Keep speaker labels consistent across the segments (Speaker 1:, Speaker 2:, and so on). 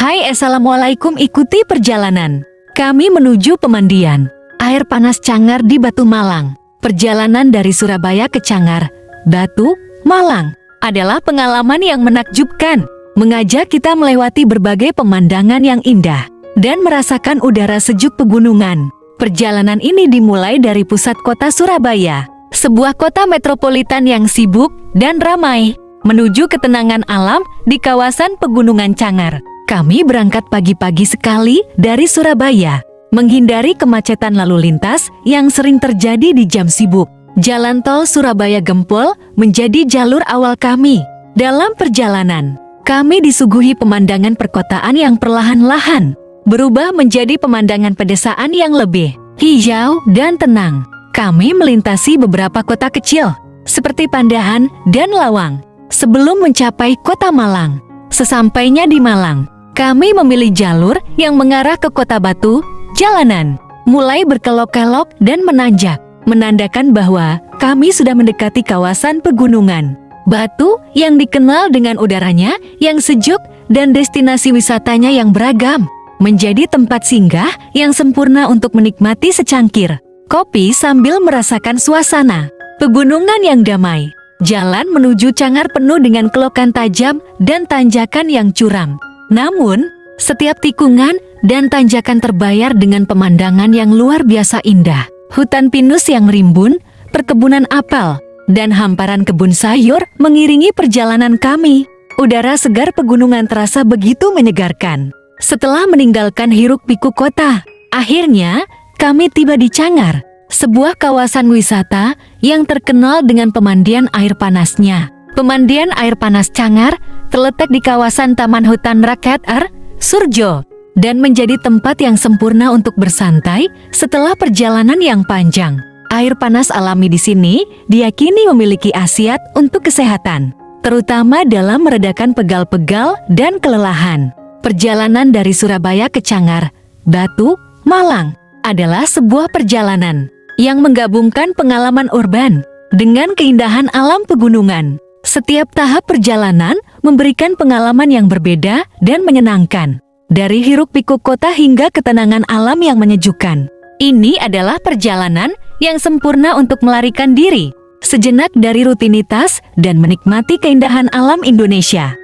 Speaker 1: Hai, assalamualaikum, ikuti perjalanan. Kami menuju pemandian air panas Cangar di Batu, Malang. Perjalanan dari Surabaya ke Cangar, Batu, Malang adalah pengalaman yang menakjubkan, mengajak kita melewati berbagai pemandangan yang indah dan merasakan udara sejuk pegunungan. Perjalanan ini dimulai dari pusat kota Surabaya, sebuah kota metropolitan yang sibuk dan ramai, menuju ketenangan alam di kawasan Pegunungan Cangar. Kami berangkat pagi-pagi sekali dari Surabaya, menghindari kemacetan lalu lintas yang sering terjadi di jam sibuk. Jalan tol Surabaya Gempol menjadi jalur awal kami. Dalam perjalanan, kami disuguhi pemandangan perkotaan yang perlahan-lahan berubah menjadi pemandangan pedesaan yang lebih hijau dan tenang. Kami melintasi beberapa kota kecil, seperti Pandahan dan Lawang, sebelum mencapai kota Malang. Sesampainya di Malang, kami memilih jalur yang mengarah ke kota Batu. Jalanan mulai berkelok-kelok dan menanjak, menandakan bahwa kami sudah mendekati kawasan pegunungan. Batu yang dikenal dengan udaranya yang sejuk dan destinasi wisatanya yang beragam, menjadi tempat singgah yang sempurna untuk menikmati secangkir kopi sambil merasakan suasana pegunungan yang damai. Jalan menuju Cangar penuh dengan kelokan tajam dan tanjakan yang curam. Namun, setiap tikungan dan tanjakan terbayar dengan pemandangan yang luar biasa indah. Hutan pinus yang rimbun, perkebunan apel, dan hamparan kebun sayur mengiringi perjalanan kami. Udara segar pegunungan terasa begitu menyegarkan. Setelah meninggalkan hiruk-pikuk kota, akhirnya kami tiba di Cangar, sebuah kawasan wisata yang terkenal dengan pemandian air panasnya. Pemandian air panas Cangar terletak di kawasan Taman Hutan Rakyat Surjo dan menjadi tempat yang sempurna untuk bersantai setelah perjalanan yang panjang. Air panas alami di sini diyakini memiliki khasiat untuk kesehatan, terutama dalam meredakan pegal-pegal dan kelelahan. Perjalanan dari Surabaya ke Cangar, Batu, Malang adalah sebuah perjalanan yang menggabungkan pengalaman urban dengan keindahan alam pegunungan. Setiap tahap perjalanan memberikan pengalaman yang berbeda dan menyenangkan. Dari hiruk-pikuk kota hingga ketenangan alam yang menyejukkan. Ini adalah perjalanan yang sempurna untuk melarikan diri sejenak dari rutinitas dan menikmati keindahan alam Indonesia.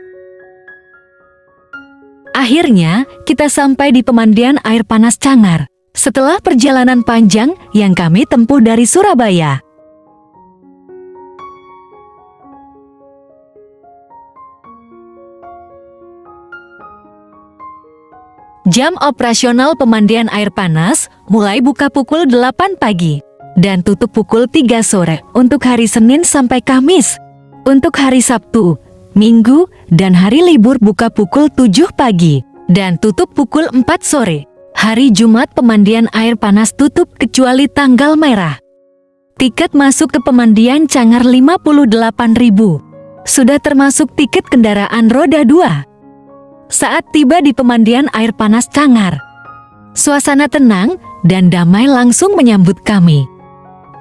Speaker 1: Akhirnya, kita sampai di pemandian air panas Cangar setelah perjalanan panjang yang kami tempuh dari Surabaya. Jam operasional pemandian air panas mulai buka pukul 8 pagi dan tutup pukul 3 sore untuk hari Senin sampai Kamis. Untuk hari Sabtu, Minggu, dan hari libur buka pukul 7 pagi dan tutup pukul 4 sore. Hari Jumat pemandian air panas tutup kecuali tanggal merah. Tiket masuk ke pemandian Cangar 58.000. Sudah termasuk tiket kendaraan roda 2. Saat tiba di pemandian air panas Cangar, suasana tenang dan damai langsung menyambut kami.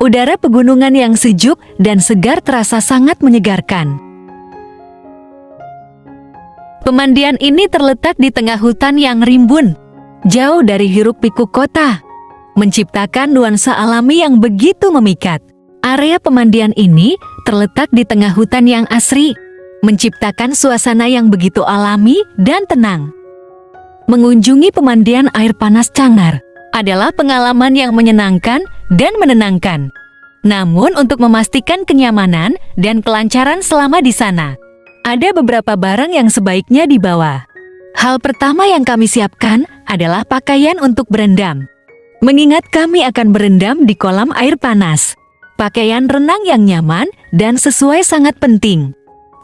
Speaker 1: Udara pegunungan yang sejuk dan segar terasa sangat menyegarkan. Pemandian ini terletak di tengah hutan yang rimbun, jauh dari hiruk-pikuk kota, menciptakan nuansa alami yang begitu memikat. Area pemandian ini terletak di tengah hutan yang asri, menciptakan suasana yang begitu alami dan tenang. Mengunjungi pemandian air panas Cangar adalah pengalaman yang menyenangkan dan menenangkan. Namun untuk memastikan kenyamanan dan kelancaran selama di sana, ada beberapa barang yang sebaiknya dibawa. Hal pertama yang kami siapkan adalah pakaian untuk berendam. Mengingat kami akan berendam di kolam air panas, pakaian renang yang nyaman dan sesuai sangat penting.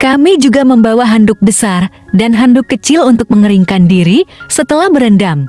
Speaker 1: Kami juga membawa handuk besar dan handuk kecil untuk mengeringkan diri setelah berendam.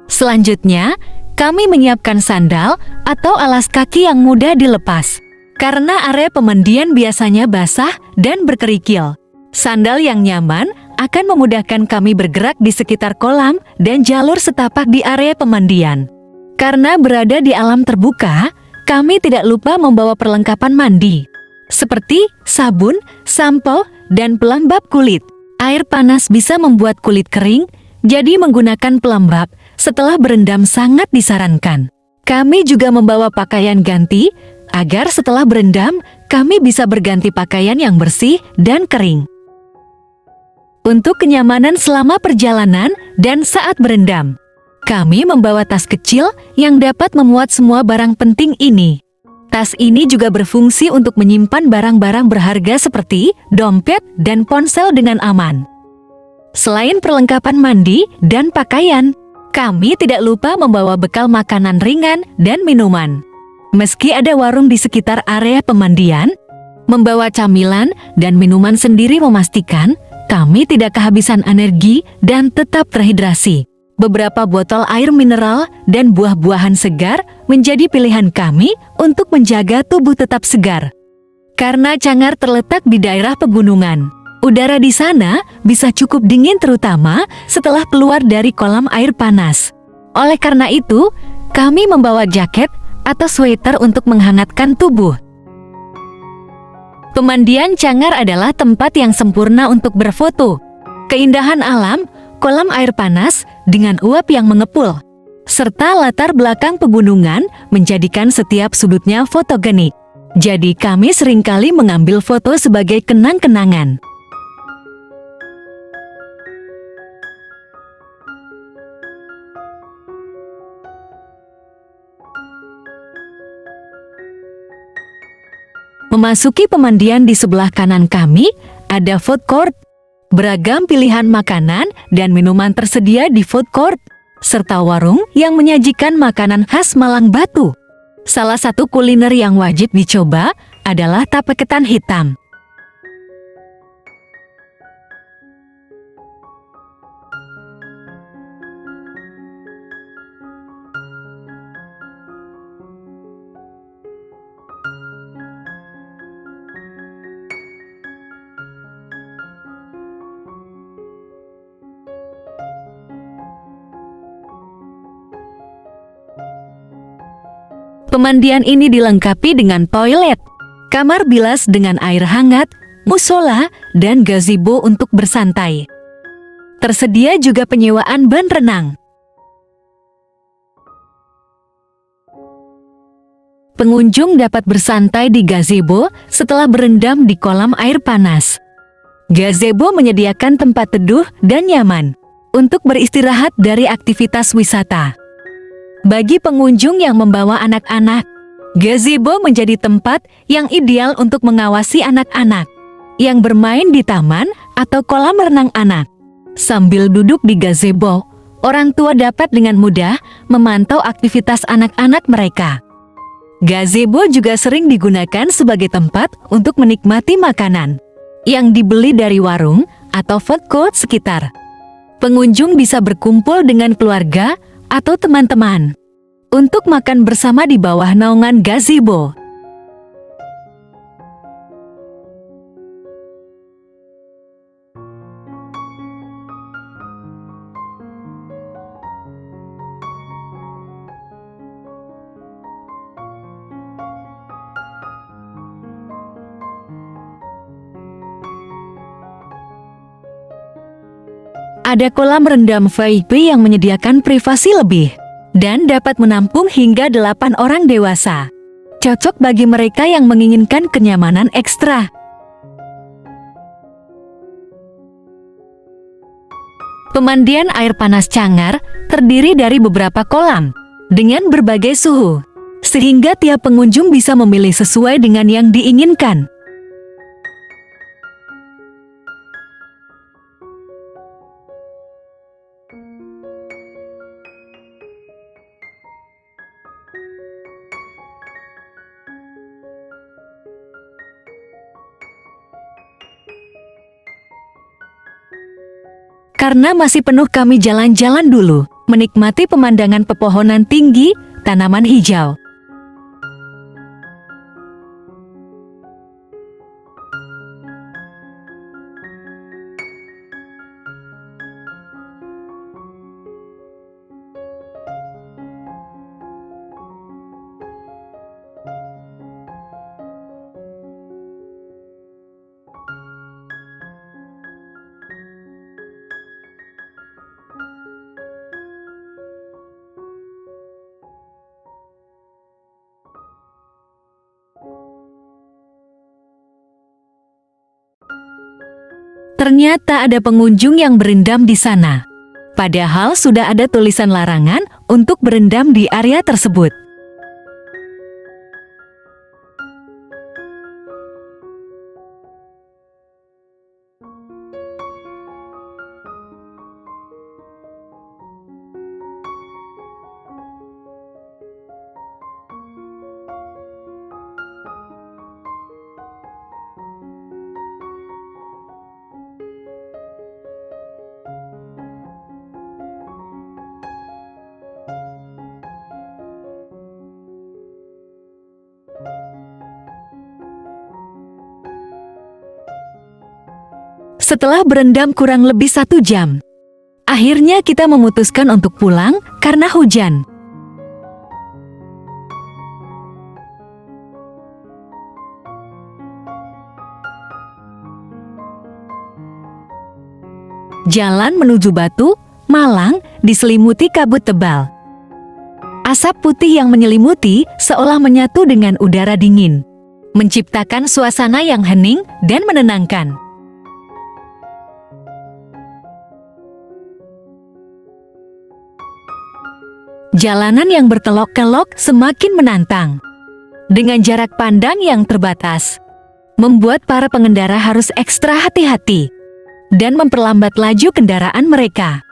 Speaker 1: Selanjutnya, kami menyiapkan sandal atau alas kaki yang mudah dilepas. Karena area pemandian biasanya basah dan berkerikil, sandal yang nyaman akan memudahkan kami bergerak di sekitar kolam dan jalur setapak di area pemandian. Karena berada di alam terbuka, kami tidak lupa membawa perlengkapan mandi, seperti sabun, sampo, dan pelembab kulit. Air panas bisa membuat kulit kering Jadi menggunakan pelembab setelah berendam sangat disarankan. Kami juga membawa pakaian ganti agar setelah berendam kami bisa berganti pakaian yang bersih dan kering. Untuk kenyamanan selama perjalanan dan saat berendam, kami membawa tas kecil yang dapat memuat semua barang penting ini. Tas ini juga berfungsi untuk menyimpan barang-barang berharga seperti dompet dan ponsel dengan aman. Selain perlengkapan mandi dan pakaian, kami tidak lupa membawa bekal makanan ringan dan minuman. Meski ada warung di sekitar area pemandian, membawa camilan dan minuman sendiri memastikan kami tidak kehabisan energi dan tetap terhidrasi. Beberapa botol air mineral dan buah-buahan segar menjadi pilihan kami untuk menjaga tubuh tetap segar. Karena Cangar terletak di daerah pegunungan, udara di sana bisa cukup dingin terutama setelah keluar dari kolam air panas. Oleh karena itu, kami membawa jaket atau sweater untuk menghangatkan tubuh. Pemandian Cangar adalah tempat yang sempurna untuk berfoto. Keindahan alam, kolam air panas dengan uap yang mengepul, serta latar belakang pegunungan menjadikan setiap sudutnya fotogenik. Jadi kami seringkali mengambil foto sebagai kenang-kenangan. Memasuki pemandian di sebelah kanan kami, ada food court. Beragam pilihan makanan dan minuman tersedia di food court, serta warung yang menyajikan makanan khas Malang Batu. Salah satu kuliner yang wajib dicoba adalah tape ketan hitam. Pemandian ini dilengkapi dengan toilet, kamar bilas dengan air hangat, musola, dan gazebo untuk bersantai. Tersedia juga penyewaan ban renang. Pengunjung dapat bersantai di gazebo setelah berendam di kolam air panas. Gazebo menyediakan tempat teduh dan nyaman untuk beristirahat dari aktivitas wisata. Bagi pengunjung yang membawa anak-anak, gazebo menjadi tempat yang ideal untuk mengawasi anak-anak yang bermain di taman atau kolam renang anak. Sambil duduk di gazebo, orang tua dapat dengan mudah memantau aktivitas anak-anak mereka. Gazebo juga sering digunakan sebagai tempat untuk menikmati makanan yang dibeli dari warung atau food court sekitar. Pengunjung bisa berkumpul dengan keluarga atau teman-teman untuk makan bersama di bawah naungan gazebo. Ada kolam rendam VIP yang menyediakan privasi lebih dan dapat menampung hingga 8 orang dewasa. Cocok bagi mereka yang menginginkan kenyamanan ekstra. Pemandian air panas Cangar terdiri dari beberapa kolam dengan berbagai suhu, sehingga tiap pengunjung bisa memilih sesuai dengan yang diinginkan. Karena masih penuh, kami jalan-jalan dulu, menikmati pemandangan pepohonan tinggi, tanaman hijau. Ternyata ada pengunjung yang berendam di sana. Padahal sudah ada tulisan larangan untuk berendam di area tersebut. Setelah berendam kurang lebih 1 jam, akhirnya kita memutuskan untuk pulang karena hujan. Jalan menuju Batu, Malang diselimuti kabut tebal. Asap putih yang menyelimuti seolah menyatu dengan udara dingin, menciptakan suasana yang hening dan menenangkan. Jalanan yang berkelok-kelok semakin menantang. Dengan jarak pandang yang terbatas, membuat para pengendara harus ekstra hati-hati dan memperlambat laju kendaraan mereka.